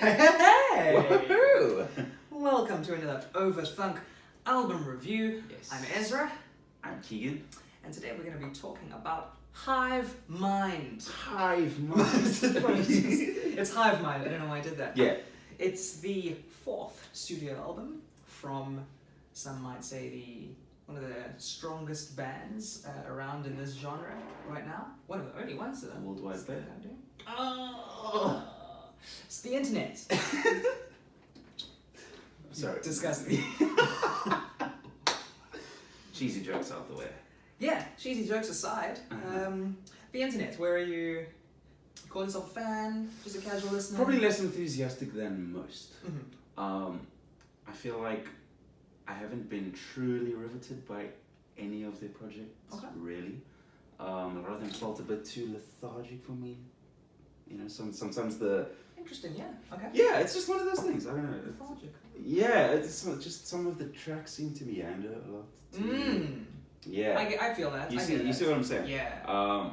Hey! Woohoo! Welcome to another Overthunk album review. Yes. I'm Ezra, I'm Keegan. and today we're going to be talking about Hive Mind. Hive Mind. It's Hive Mind, I don't know why I did that. Yeah. It's the fourth studio album from, some might say, one of the strongest bands around in this genre right now. One of the only ones that Worldwide band. Oh, it's the internet. Sorry. Disgusting. Cheesy jokes out the way. Yeah, cheesy jokes aside, the internet, where are you? Call yourself a fan? Just a casual listener? Probably less enthusiastic than most. Mm-hmm. I feel like I haven't been truly riveted by any of their projects, really. A lot of them felt a bit too lethargic for me. You know, sometimes the... Interesting, yeah. Okay. Yeah, it's just one of those things. I don't know. Lethargic. Yeah, it's just some of the tracks seem to meander a lot. Yeah. I feel that. You I see get that. what I'm saying? Yeah.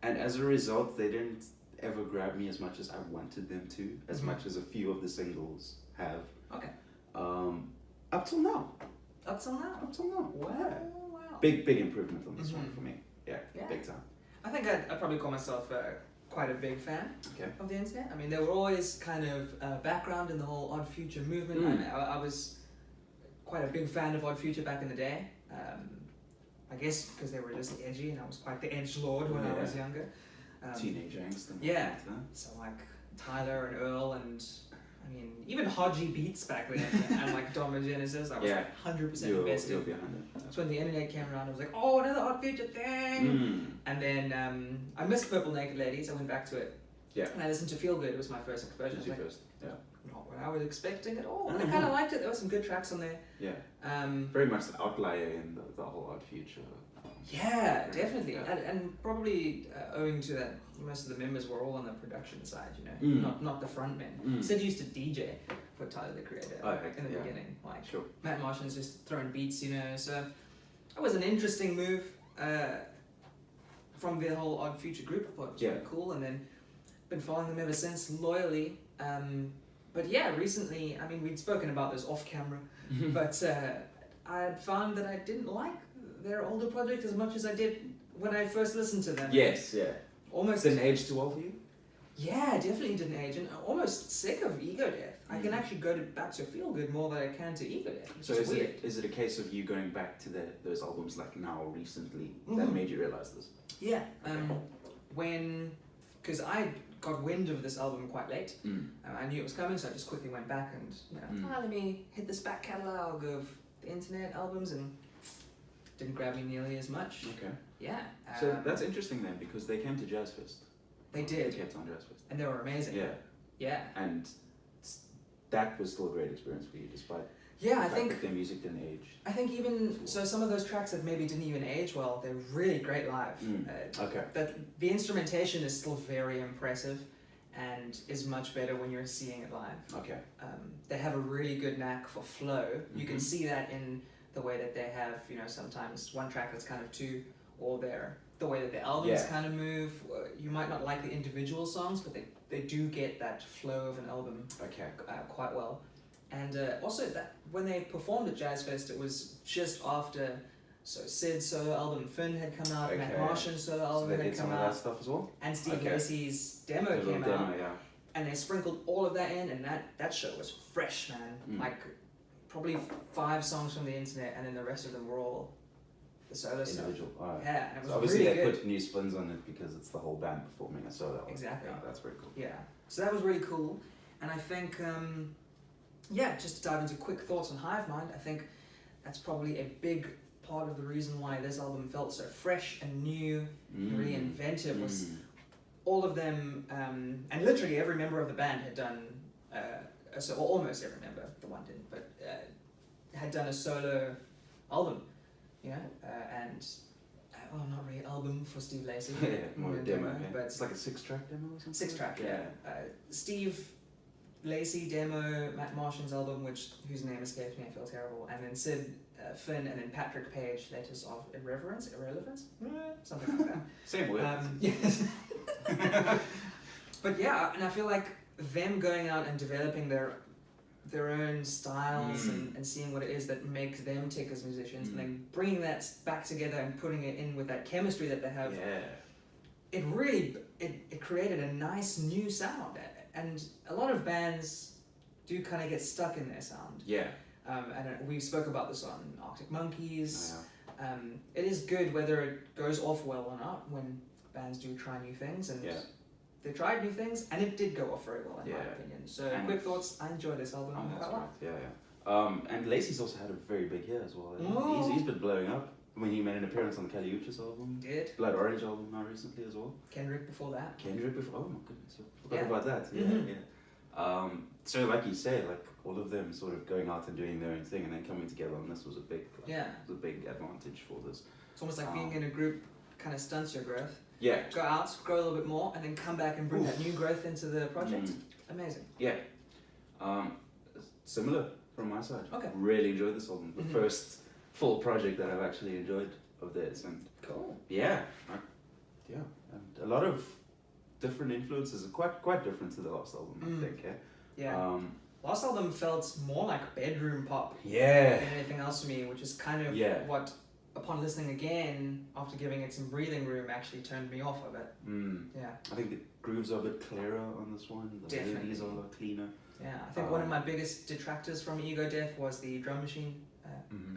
And as a result, they didn't ever grab me as much as I wanted them to, as much as a few of the singles have. Okay. Up till now. Up till now? Up till now. Wow. Yeah. Wow. Big improvement on this one for me. Yeah, big time. I think I'd probably call myself quite a big fan of the internet. I mean, they were always kind of background in the whole Odd Future movement. I was quite a big fan of Odd Future back in the day. I guess because they were just edgy, and I was quite the edgelord when I was younger. Teenage angst. Yeah. So like Tyler and Earl and I mean even Hodgy Beats back then and like Dom and Genesis. I was like 100% invested. You'll be 100. So when the internet came around, I was like, oh, another Odd Future thing. And then I missed Purple Naked Ladies. I went back to it. Yeah. And I listened to Feel Good. It was my first exposure. Like, first. Yeah. Not what I was expecting at all. I kind of liked it. There were some good tracks on there. Yeah. Very much the outlier in the whole Odd Future. Yeah, definitely. Yeah. And probably owing to that, most of the members were all on the production side, you know, not the front men. Sid used to DJ for Tyler the Creator in the beginning. Like Matt Martian's just throwing beats, you know. So that was an interesting move from the whole Odd Future group. I thought it was really cool, and then been following them ever since loyally. But yeah, recently, I mean, we'd spoken about this off camera, but I had found that I didn't like their older project as much as I did when I first listened to them. Yes, yeah. Almost didn't age too well for you? Yeah, definitely didn't age, and almost sick of Ego Death. I can actually go back to Feel Good more than I can to Ego Death. So is it a case of you going back to those albums like now recently that made you realize this? Yeah, because I got wind of this album quite late. I knew it was coming, so I just quickly went back and let me hit this back catalogue of the internet albums, and didn't grab me nearly as much. Okay. Yeah. So that's interesting then, because they came to Jazz Fest. They did. They kept on Jazz Fest. And they were amazing. Yeah. Yeah. And that was still a great experience for you, despite the fact that their music didn't age. I think even so, some of those tracks that maybe didn't even age well, they're really great live. But the instrumentation is still very impressive, and is much better when you're seeing it live. Okay. They have a really good knack for flow. You can see that in the way that they have, you know, sometimes one track that's kind of two, or the way that the albums kind of move. You might not like the individual songs, but they do get that flow of an album quite well. And also that when they performed at Jazz Fest, it was just after Sid's solo album Finn had come out, Matt Martian's solo album had come out, that stuff as well? and Steve Lacy's demo came out, and they sprinkled all of that in, and that show was fresh, man. Like probably 5 songs from the internet, and then the rest of them were all the solo stuff. Yeah, and it was so obviously really they good. put new spins on it because it's the whole band performing a solo. Exactly. Yeah, that's very cool. Yeah, so that was really cool, and I think just to dive into quick thoughts on Hive Mind, I think that's probably a big part of the reason why this album felt so fresh and new, and really inventive, was all of them, and literally every member of the band had done, or almost every member, the one didn't, but had done a solo album, you know, and not really album for Steve Lacy, more a demo, but it's like a 6-track demo or something? 6-track, yeah. Steve Lacy demo, Matt Martian's album, whose name escapes me, I feel terrible, and then Sid, Finn, and then Patrick Page, Letters of Irrelevance, something like that. Same word. Yes. But yeah, and I feel like them going out and developing their own styles and seeing what it is that makes them tick as musicians, and then bringing that back together and putting it in with that chemistry that they have. It really it created a nice new sound, and a lot of bands do kind of get stuck in their sound. And we spoke about this on Arctic Monkeys. It is good whether it goes off well or not when bands do try new things, and they tried new things and it did go off very well in my opinion. So and quick thoughts, I enjoy this album quite a lot. And Lacey's also had a very big year as well. He's been blowing up. When he made an appearance on the Caliuchis album. Did. Blood Orange album now recently as well. Kendrick before that. Oh my goodness, I forgot about that. So like you say, like all of them sort of going out and doing their own thing and then coming together on this was a big advantage for this. It's almost like being in a group kind of stunts your growth. Go out, grow a little bit more, and then come back and bring that new growth into the project. Amazing. Similar from my side. Okay. Really enjoyed this album. The first full project that I've actually enjoyed of theirs, and and a lot of different influences, quite different to the last album, I think. Last album felt more like bedroom pop than anything else to me, which is kind of what, upon listening again after giving it some breathing room, actually turned me off of it. I think the grooves are a bit clearer on this one. The melodies are a lot cleaner. I think one of my biggest detractors from Ego Death was the drum machine.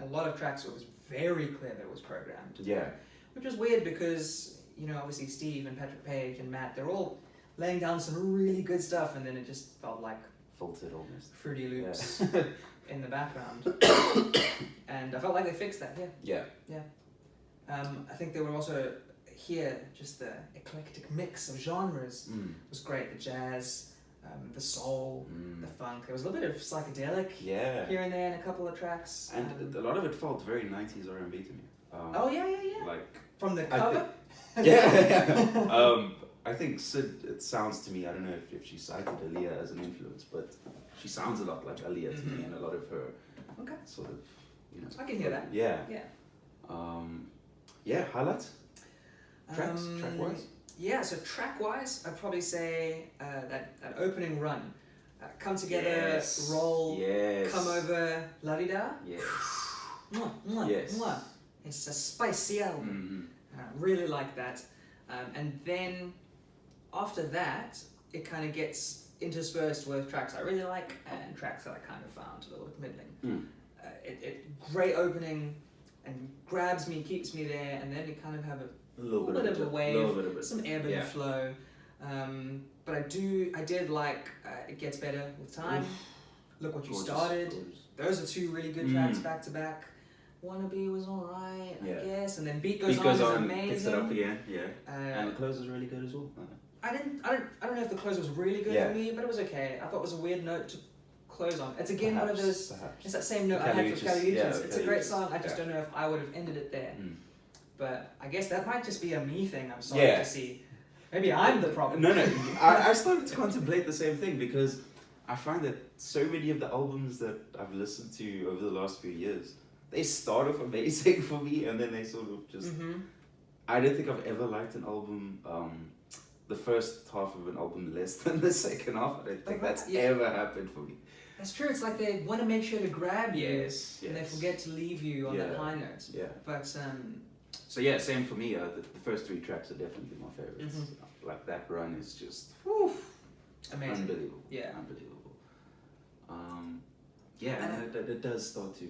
A lot of tracks, it was very clear that it was programmed. Which was weird because, you know, obviously Steve and Patrick Page and Matt, they're all laying down some really good stuff, and then it just felt like faulted almost. Fruity Loops in the background. And I felt like they fixed that, I think they were also here, just the eclectic mix of genres was great. The jazz, the soul, the funk. There was a little bit of psychedelic here and there in a couple of tracks. And a lot of it felt very 90s R&B to me. Like from the cover? I think Sid, it sounds to me, I don't know if she cited Aaliyah as an influence, but she sounds a lot like Aaliyah to me, and a lot of her sort of, you know. I can hear that. Highlights? Tracks, track-wise? So track-wise, I'd probably say that opening run. Come together, roll, come over, la-di-da. It's a spicy album. Really like that. And then after that, it kind of gets interspersed with tracks I really like and tracks that I kind of found a little bit middling. It great opening and grabs me, keeps me there, and then you kind of have a little bit of a wave, some ebb and flow. But I did like It Gets Better With Time. Look What You Started. Those are two really good tracks back to back. Wannabe was alright, I guess, and then Beat Goes On is amazing. Picks it up again, and the close was really good as well. I don't know if the close was really good for me, but it was okay. I thought it was a weird note to close on. It's again one of those. It's that same note I had for Caliuchis. It's a great song. I just don't know if I would have ended it there. But I guess that might just be a me thing. I'm sorry to see. Maybe I'm the problem. No. I started to contemplate the same thing because I find that so many of the albums that I've listened to over the last few years, they start off amazing for me, and then they sort of just. I don't think I've ever liked an album, the first half of an album less than the second half. I don't think that's ever happened for me. That's true. It's like they want to make sure to grab you, and they forget to leave you on that high note. But so same for me. The first three tracks are definitely my favorites. Like that run is just amazing, unbelievable. Unbelievable. And it does start to,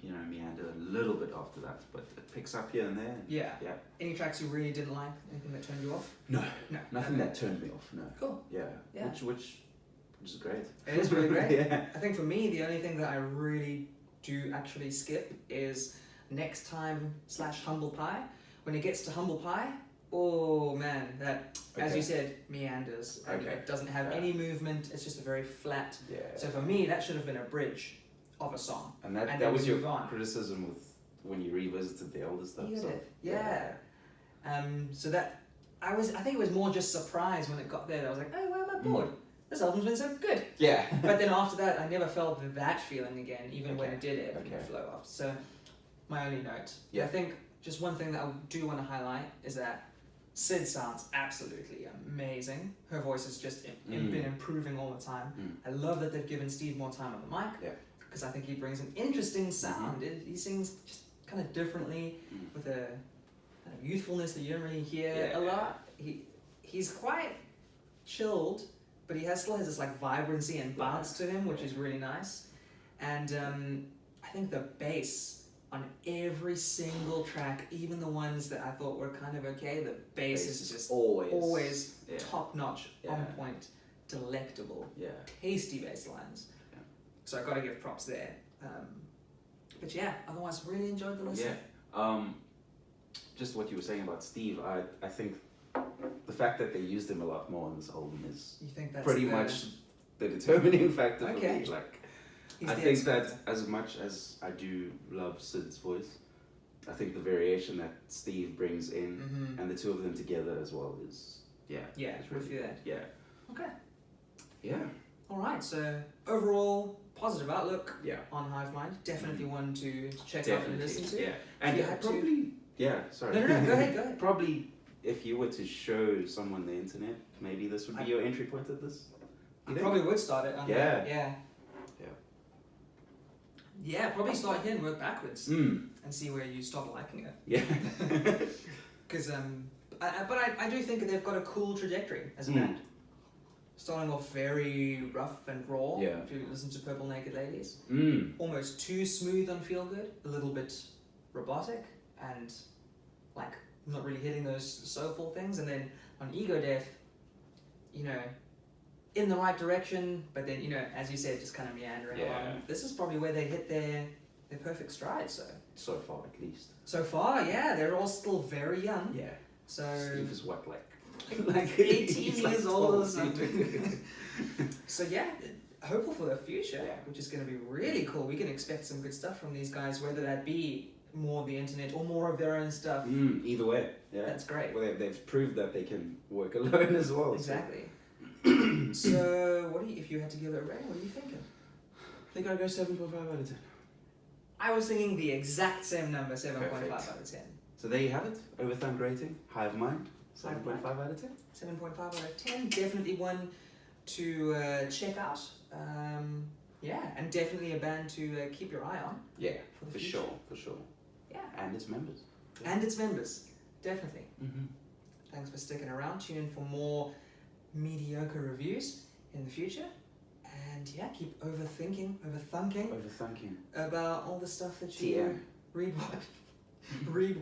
meander a little bit after that, but it picks up here and there. Any tracks you really didn't like? Anything that turned you off? No, nothing that turned me off. No. Cool. Which is great. It is really great. I think for me, the only thing that I really do actually skip is Next Time / Humble Pie. When it gets to Humble Pie, oh man, that, as you said, meanders. It doesn't have any movement. It's just a very flat. So for me, that should have been a bridge of a song. And that was your criticism with when you revisited the older stuff. So that I think it was more just surprise when it got there. I was like, oh, why am I bored? This album's been so good. But then after that, I never felt that feeling again, even when it did ebb and flow off. So my only note. I think just one thing that I do want to highlight is that Sid sounds absolutely amazing. Her voice has just been improving all the time. I love that they've given Steve more time on the mic, because I think he brings an interesting sound. He sings just kind of differently with a kind of youthfulness that you don't really hear a lot. He's quite chilled, but he still has this like vibrancy and bounce to him, which is really nice. And I think the bass on every single track, even the ones that I thought were kind of okay, the bass is just always top notch, on point, delectable, tasty bass lines. So I got to give props there. But yeah, otherwise really enjoyed the listen. Just what you were saying about Steve, I think the fact that they used him a lot more on this album is pretty much the determining factor for me. Like, I think that as much as I do love Sid's voice, I think the variation that Steve brings in and the two of them together as well is it's really good. Yeah. Okay. Yeah. All right. So overall, positive outlook on Hive Mind. Definitely one to check out and listen to. Yeah. And probably. Sorry. No. Go ahead. Probably, if you were to show someone the internet, maybe this would be your entry point at this. I probably would start it. Yeah, probably start here and work backwards and see where you stop liking it. Yeah. Because but I do think that they've got a cool trajectory as a band. Starting off very rough and raw. Yeah. If you listen to Purple Naked Ladies, almost too smooth on Feel Good, a little bit robotic and like not really hitting those soulful things. And then on Ego Death, in the right direction, but then, as you said, just kind of meandering along. This is probably where they hit their perfect stride, so far at least. So far, they're all still very young. Yeah. So Steve is what, like 18 years old or something. So hopeful for the future, which is going to be really cool. We can expect some good stuff from these guys, whether that be more of the internet or more of their own stuff. Either way, that's great. Well, they've proved that they can work alone as well. Exactly. So, if you had to give it a rating, what are you thinking? I think I'd go 7.5 out of 10. I was thinking the exact same number, 7.5 out of 10. So there you have it. Overthunk rating, Hive Mind, 7.5 out of 10. 7.5 out of 10. Definitely one to check out. And definitely a band to keep your eye on. Yeah, for sure. Yeah. And its members. And its members, definitely. Thanks for sticking around. Tune in for more mediocre reviews in the future, and keep overthunking about all the stuff that you read,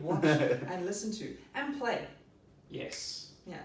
watch, and listen to, and play. Yes. Yeah.